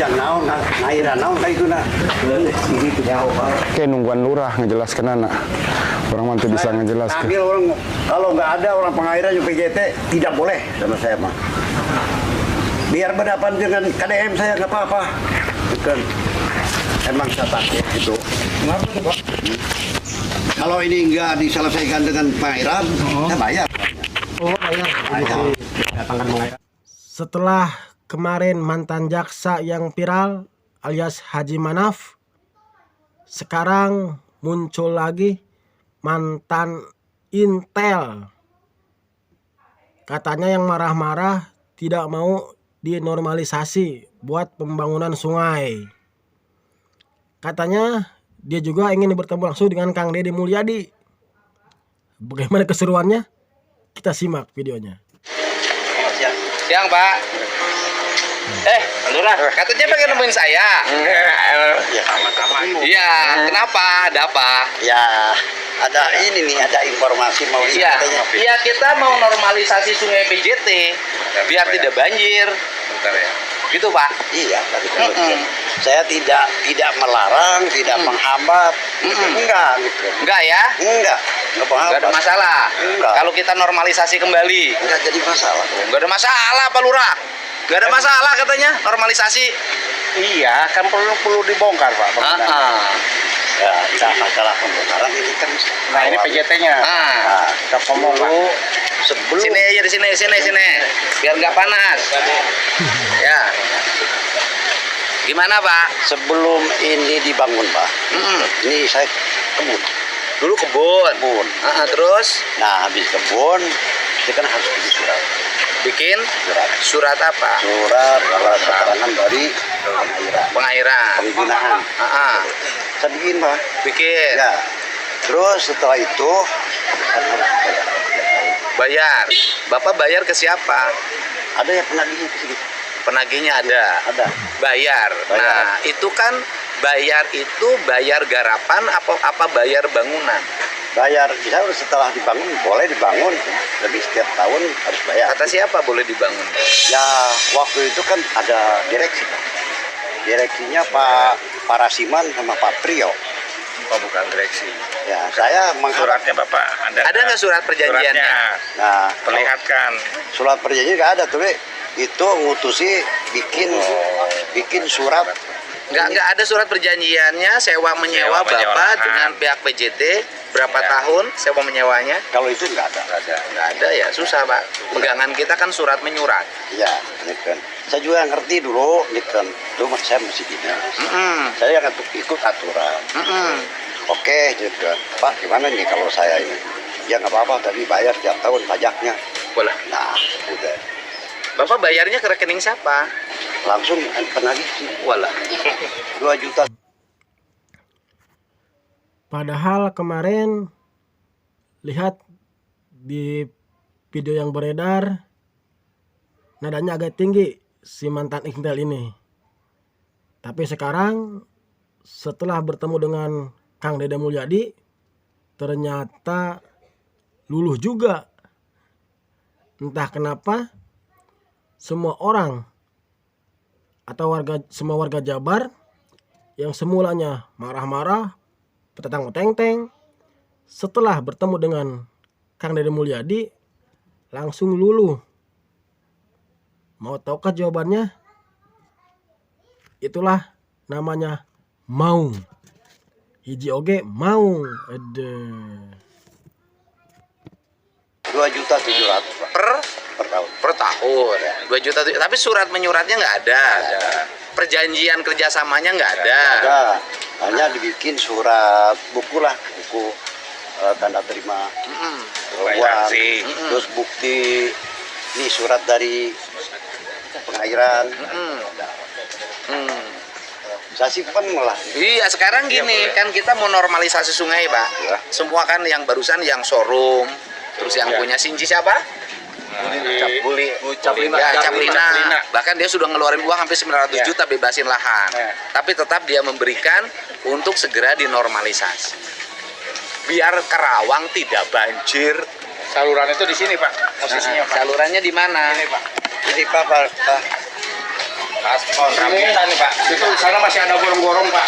Jang naon, ngairan naon kayak itu nah. Ini jauh Pak. Oke, nungguan lurah ngejelaskan anak. Orang mantu bisa ngejelaskan. Ambil orang, kalau nggak ada orang pengairan yang PJT tidak boleh sama saya mah. Biar berhadapan dengan KDM saya nggak apa-apa. Bukan. Emang saya takut itu. Kenapa tuh Pak? Kalau ini nggak diselesaikan dengan pengairan, saya bayar. Oh, bayar. Datangkan pengairan. Setelah kemarin mantan jaksa yang viral alias Haji Manaf, sekarang muncul lagi mantan Intel. Katanya yang marah-marah tidak mau dinormalisasi buat pembangunan sungai. Katanya dia juga ingin bertemu langsung dengan Kang Deddy Mulyadi. Bagaimana keseruannya? Kita simak videonya. Siang Pak. Lurah, katanya pengen nemuin saya. Ya sama-sama. Iya, kenapa? Ada apa? Ya ada ini nih, ada informasi mau ini Iya, katanya. iya kita mau normalisasi sungai PJT biar tidak banjir. Bentar ya. Gitu Pak. Iya, tadi saya tidak melarang, tidak menghambat. Enggak gitu. Enggak ya? Enggak Enggak ada masalah. Enggak. Kalau kita normalisasi kembali. Enggak jadi masalah. Enggak ada masalah Pak Lurah. Enggak ada masalah katanya normalisasi. Iya, kan perlu dibongkar Pak. Ya, tidak masalah pembongkaran ini kan. Nah ini PJT-nya. Nah, Kita ngomong Pak. Sebelum sini aja di sini. Biar nggak panas. Ya. Gimana Pak? sebelum ini dibangun Pak, ini saya kebun. Dulu kebun. Terus Nah habis kebun, kita kan harus bikin surat. bikin Surat. surat apa? Surat keterangan dari Pengairan. penggunaan. Saya bikin Pak. Bikin. Ya. Terus setelah itu Bayar. Bapak bayar ke siapa? ada yang penagihnya ke sini. Penagihnya ada. Ada. Bayar. Bayar. Nah, itu kan bayar garapan apa bayar bangunan? Bayar, bisa setelah dibangun boleh dibangun, tapi setiap tahun harus bayar. Kata siapa boleh dibangun? Ya waktu itu kan ada direksi Pak. Direksinya Pak Parasiman sama Pak Trio. Oh bukan direksi. Ya saya Suratnya Bapak Ada nggak surat perjanjiannya? Suratnya. Nah Perlihatkan. surat perjanjian nggak ada tuh itu ngutusi bikin surat. Nggak ada surat perjanjiannya sewa menyewa Sewa menyewa Bapak lahan. dengan pihak PJT berapa Ya. tahun sewa menyewanya? Kalau itu nggak ada. Nggak ada ya, susah Pak. Pegangan kita kan surat menyurat. Ya, ini kan. Saya juga ngerti dulu, ini kan. Cuma saya masih dinas. Saya yang ikut aturan. Oke, gitu kan. Pak, gimana nih kalau saya ini? Ya nggak apa-apa, tapi bayar tiap tahun pajaknya. Boleh. Nah, udah. Bapak bayarnya ke rekening siapa? Langsung penagih sih. Walah. 2 juta. Padahal kemarin lihat di video yang beredar nadanya agak tinggi si mantan Intel ini. Tapi sekarang setelah bertemu dengan Kang Deddy Mulyadi ternyata luluh juga. Entah kenapa semua orang atau semua warga Jabar yang semulanya marah-marah, petetang-peteng-teng, setelah bertemu dengan Kang Deddy Mulyadi langsung luluh. Mau tahukah jawabannya? Itulah namanya mau. Hiji oge mau. 2.700.000 Pak, per tahun. Per tahun. 2 juta. Tapi surat menyuratnya nggak ada. Perjanjian kerjasamanya nggak ada. Ada. Hanya dibikin surat buku lah, buku tanda terima uang, terus bukti ini surat dari pengairan. Saya simpan malah. Iya, sekarang gini, kan kita mau normalisasi sungai, Pak. Ya. Semua kan yang barusan yang showroom, terus yang punya Sinci siapa? Caplina. Bahkan dia sudah ngeluarin uang hampir 900 juta bebasin lahan. Tapi tetap dia memberikan untuk segera dinormalisasi. Biar Karawang tidak banjir. Saluran itu di sini Pak, posisinya Pak. Salurannya di mana? Ini Pak. Ini Pak, aspal, rambutan nih Pak. Itu di sana masih ada gorong-gorong Pak.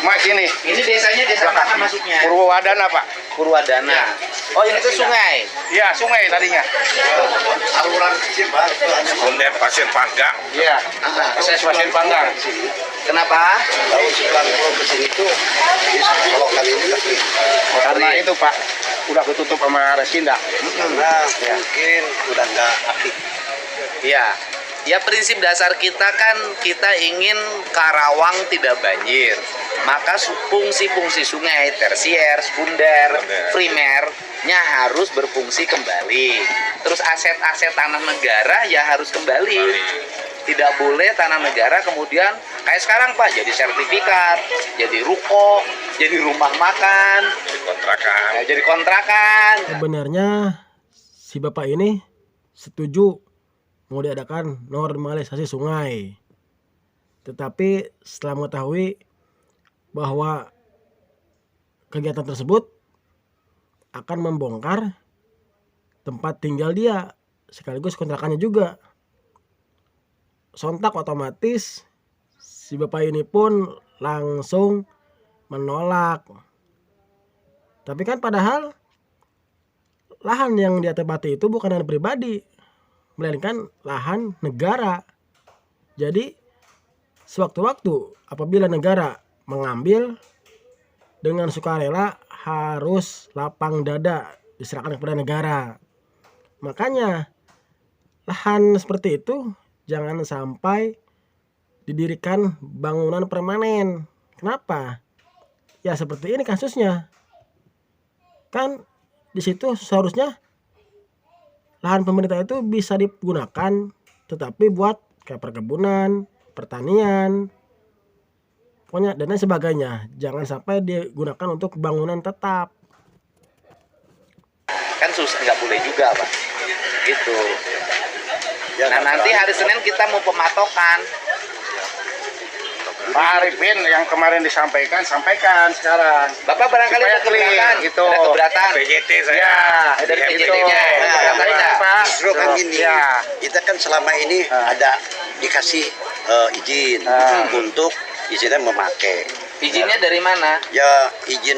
Mas ini. Ini desanya desa mana masuknya? Purwadana Pak. Purwadana. Oh, ini tuh sungai. Iya, sungai tadinya. Saluran kecil, Pak. Kemudian pasir panggang. Iya. Proses pasir panggang. Kenapa? Kalau setelah pulau ke sini tuh, kalau kali ini lagi. Karena itu Pak, udah ketutup sama resinda. Karena mungkin udah nggak aktif. Iya. Ya prinsip dasar kita kan kita ingin Karawang tidak banjir. Maka fungsi-fungsi sungai tersier, sekunder, primernya harus berfungsi kembali. Terus aset-aset tanah negara ya harus kembali. Tidak boleh tanah negara kemudian kayak sekarang Pak jadi sertifikat, jadi ruko, jadi rumah makan, Kontrakan. ya, jadi kontrakan. Sebenarnya si bapak ini setuju mau diadakan normalisasi sungai. Tetapi setelah mengetahui bahwa kegiatan tersebut akan membongkar tempat tinggal dia sekaligus kontrakannya juga. Sontak otomatis si bapak ini pun langsung menolak. Tapi kan padahal lahan yang dia tempati itu bukan lahan pribadi, melainkan lahan negara. Jadi sewaktu-waktu apabila negara mengambil dengan sukarela harus lapang dada diserahkan kepada negara. Makanya lahan seperti itu jangan sampai didirikan bangunan permanen. Kenapa? Ya seperti ini kasusnya. Kan di situ seharusnya lahan pemerintah itu bisa digunakan, tetapi buat kayak perkebunan, pertanian, pokoknya dan lain sebagainya. Jangan sampai digunakan untuk bangunan tetap. Kan susah, nggak boleh juga Pak. Gitu. Ya, Nah nanti hari Senin kita mau pematokan. Pak Arifin yang kemarin disampaikan, sampaikan sekarang. Bapak barangkali Supaya ada keberatan, gitu. ada keberatan. PJT saya. Ya, dari Ya, PJT-nya. gitu. Nah, barangkali nggak? Pak. Justru kan gini, Ya. kita kan selama ini ada dikasih izin untuk izinnya memakai. Izinnya dari mana? Ya izin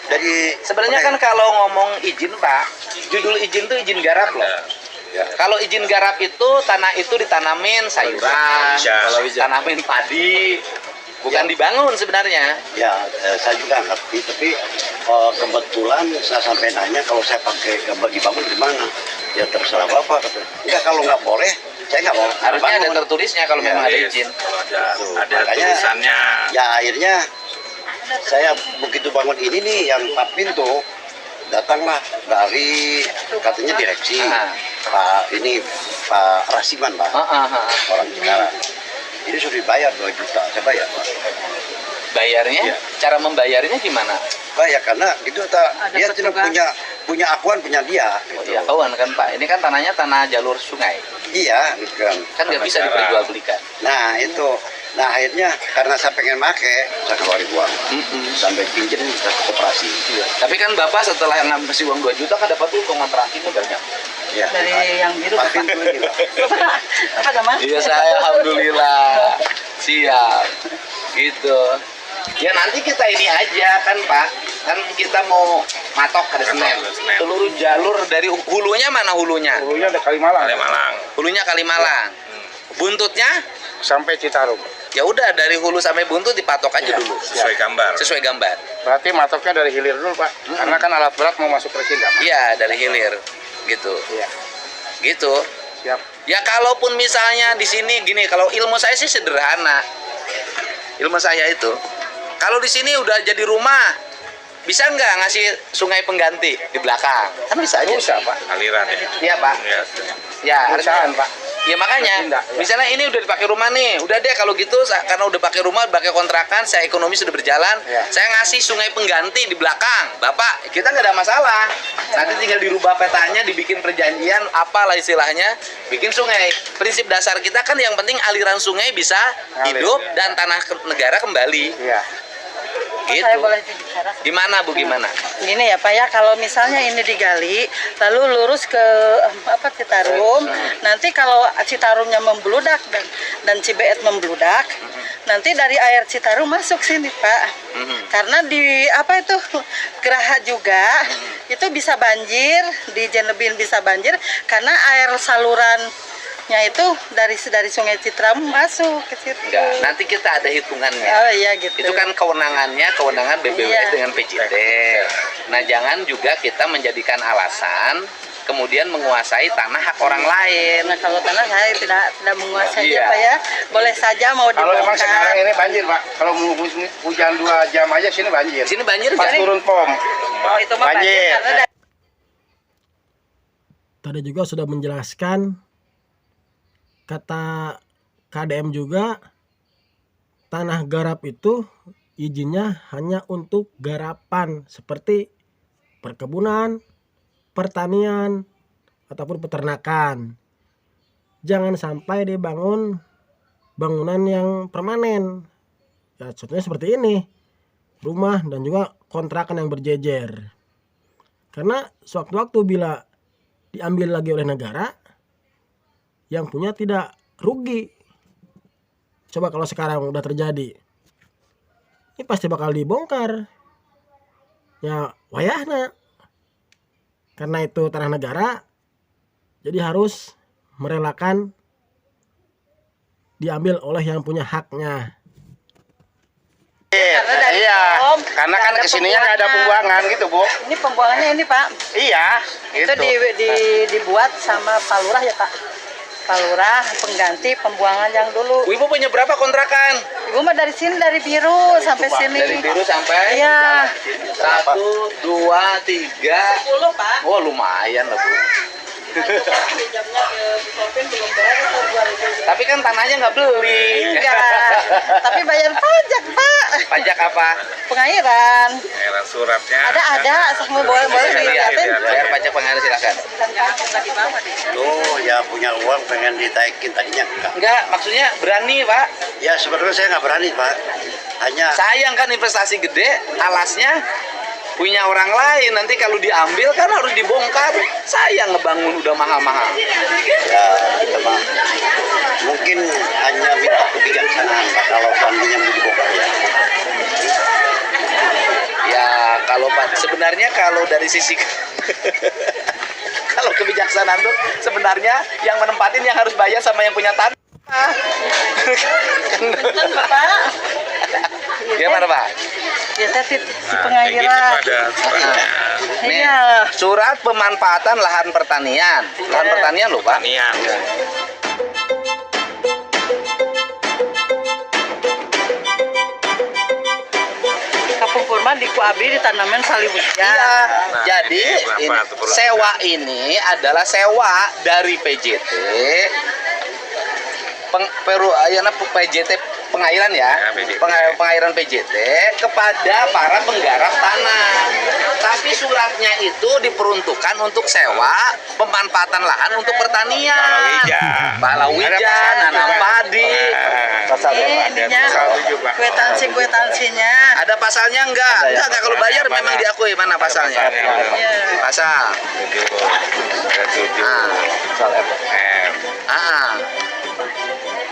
dari Sebenarnya kan kalau ngomong izin Pak, judul izin tuh izin garap loh. Ya. Kalau izin garap itu tanah itu ditanamin sayuran, tanamin padi, bukan dibangun sebenarnya. Ya, saya juga ngerti, tapi kebetulan saya sampai nanya kalau saya pakai dibangun di mana? Ya terserah Bapak. Enggak, kalau nggak boleh, saya nggak mau. Harusnya ada bangun. tertulisnya kalau Ya, memang ada iya. izin. Ada Makanya, tulisannya. Ya akhirnya saya begitu bangun ini nih yang 4 pintu, datanglah dari katanya direksi Pak Rasiman Pak, orang Cikarang. Ini sudah dibayar 2 juta, saya bayar Pak. Bayarnya, Iya. cara membayarnya gimana? Bayar karena itu dia tidak punya akuan punya dia. Gitu. Ya kawan kan Pak, ini kan tanahnya tanah jalur sungai, Iya, gitu kan. kan nggak bisa diperjualbelikan. Nah itu, nah akhirnya karena saya pengen make, saya keluarin uang. Sampai pinjam kita ke koperasi. Iya. Tapi kan Bapak setelah ngasih uang 2 juta kan dapat untung kontrakinya banyak. Ya. Dari yang biru Pak pintu ini Pak. apa nama? Iya saya alhamdulillah siap gitu. Ya nanti kita ini aja kan Pak, kan kita mau matok hari Senin. Seluruh jalur dari hulunya mana hulunya? Hulunya ada Kalimalang. Hulunya Kalimalang. Buntutnya? Sampai Citarum. Ya udah dari hulu sampai buntut dipatok aja dulu. Sesuai gambar. Sesuai gambar. Berarti matoknya dari hilir dulu Pak. Karena kan alat berat mau masuk ke Resinda. Iya dari hilir gitu. Iya. Gitu. Siap. Ya kalaupun misalnya di sini gini, kalau ilmu saya sih sederhana. Ilmu saya itu, kalau di sini udah jadi rumah, bisa nggak ngasih sungai pengganti di belakang? Kan bisa aja. Bisa Pak. Aliran ya. Iya Pak. Ya, Perusahaan artinya- Pak. Ya makanya, Bertindak, ya. misalnya ini udah dipakai rumah nih, udah deh kalau gitu karena udah pakai rumah, pakai kontrakan, saya ekonomi sudah berjalan, Ya. saya ngasih sungai pengganti di belakang, Bapak, kita nggak ada masalah. Nanti tinggal dirubah petanya, dibikin perjanjian, apalah istilahnya, bikin sungai. Prinsip dasar kita kan yang penting aliran sungai bisa Ngalir, hidup ya. dan tanah negara kembali, Iya. Gitu. Saya boleh bicara? Gimana Bu, gimana? Gini ya Pak ya, kalau misalnya ini digali, lalu lurus ke Citarum, nanti kalau Citarumnya membludak dan Cibeet membludak, nanti dari air Citarum masuk sini Pak. Karena di Geraha juga itu bisa banjir, di Jenebin bisa banjir karena air salurannya itu dari Sungai Citarum masuk ke situ. Enggak, nanti kita ada hitungannya. Oh iya gitu. Itu kan kewenangan BBW Iya. dengan PJT. Nah, jangan juga kita menjadikan alasan kemudian menguasai tanah hak orang lain. Nah kalau tanah saya tidak menguasai Iya. Pak ya, boleh saja mau Kalau emang sekarang dibongkar. ini banjir Pak, kalau hujan 2 jam aja sini banjir. Sini banjir Pas nggak? turun pom. Oh itu mah banjir Banjir. karena Tadi juga sudah menjelaskan, kata KDM juga, tanah garap itu izinnya hanya untuk garapan seperti perkebunan, pertanian, ataupun peternakan. Jangan sampai dibangun bangunan yang permanen. Ya, contohnya seperti ini, rumah dan juga kontrakan yang berjejer. Karena sewaktu-waktu bila diambil lagi oleh negara, yang punya tidak rugi. Coba kalau sekarang udah terjadi, ini pasti bakal dibongkar. Ya wayahna. Karena itu tanah negara, jadi harus merelakan diambil oleh yang punya haknya. Karena dari Iya, pom, karena kan nggak ada kesininya nggak ada pembuangan gitu Bu. Ini pembuangannya ini Pak, Iya, itu gitu. dibuat sama Pak Lurah ya Pak. Pak Lurah pengganti pembuangan yang dulu. Ibu punya berapa kontrakan? Ibu mah dari sini dari biru sampai sini. Dari biru sampai? Iya. 1, 2, 3. 10 Pak. Oh, lumayan lah Bu. Pinjamnya ke Bukopin belum bayar atau 2.000. Tapi kan tanahnya nggak beli. Enggak. Tapi bayar pajak Pak. Pajak apa? Pengairan. Era suratnya. Ada semua boleh dilihatin. Bayar pajak pengairan silakan. Tadi bawah deh. Tuh ya punya uang pengen ditaikin tadinya enggak. Enggak, maksudnya berani Pak. Ya sebenarnya saya nggak berani Pak. Hanya Sayang kan investasi gede, alasnya punya orang lain, nanti kalau diambil kan harus dibongkar. Sayang ngebangun udah mahal-mahal. ya kita mah mungkin hanya minta kebijaksanaan Pak kalau seandainya mau dibongkar ya. Ya kalau Pak, sebenarnya kalau dari sisi kalau kebijaksanaan tuh sebenarnya yang menempatin yang harus bayar sama yang punya tanah. Kan Bapak. Gimana Pak? Biasa si pengairan. Nih, Iya. surat pemanfaatan lahan pertanian. Lahan pertanian loh Pak. Kampung Kurma di Kuabri ditanaman saliwija. Iya, jadi ini, sewa ini adalah sewa dari PJT PJT pengairan ya, pengairan PJT kepada para penggarap tanah. Tapi suratnya itu diperuntukkan untuk sewa pemanfaatan lahan untuk pertanian, palawija, nanam padi. Ini ininya kwetansinya. Ada pasalnya enggak kalau bayar memang diakui. Mana pasalnya? Iya. Pasal.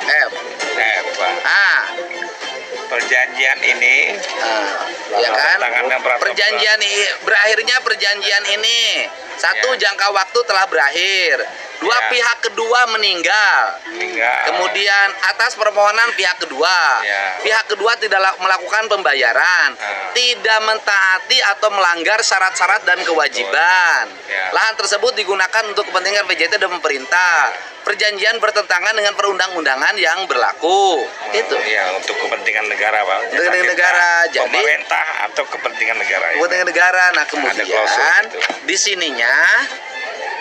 F. Perjanjian ini Ya kan? tangannya berapa? Perjanjian berakhirnya perjanjian ini. Satu, jangka waktu telah berakhir. Dua, Ya. pihak kedua meninggal. Kemudian atas permohonan pihak kedua, Ya. pihak kedua tidak melakukan pembayaran, tidak mentaati atau melanggar syarat-syarat dan kewajiban. Ya. Lahan tersebut digunakan untuk kepentingan PJT dan pemerintah. Perjanjian bertentangan dengan perundang-undangan yang berlaku. Itu. Ya, untuk kepentingan negara Pak. Kepentingan negara. Jadi Pemerintah atau kepentingan negara. kepentingan negara. Nah klausul kemudian itu. di sininya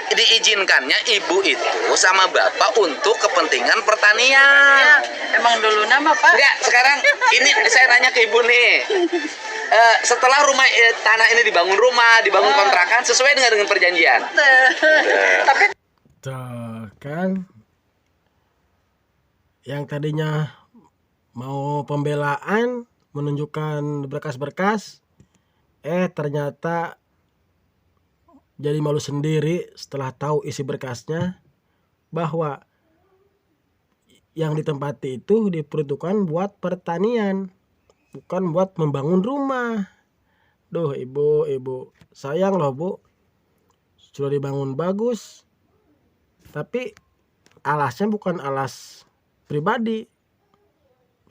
diizinkannya ibu itu sama bapak untuk kepentingan pertanian. Emang dulu nama Pak? Enggak, sekarang ini saya nanya ke ibu nih. Setelah rumah tanah ini dibangun kontrakan sesuai dengan perjanjian. Tapi Tuh kan, yang tadinya mau pembelaan menunjukkan berkas-berkas, ternyata jadi malu sendiri setelah tahu isi berkasnya bahwa yang ditempati itu diperuntukkan buat pertanian, bukan buat membangun rumah. Duh, ibu, sayang loh bu, sudah dibangun bagus, tapi alasnya bukan alas pribadi,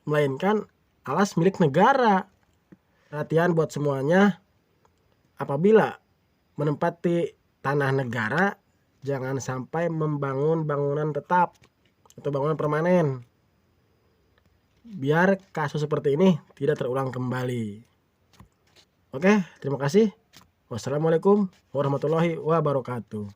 melainkan alas milik negara. Perhatian buat semuanya, apabila menempati tanah negara, jangan sampai membangun bangunan tetap atau bangunan permanen, biar kasus seperti ini tidak terulang kembali. Oke, terima kasih. Wassalamualaikum warahmatullahi wabarakatuh.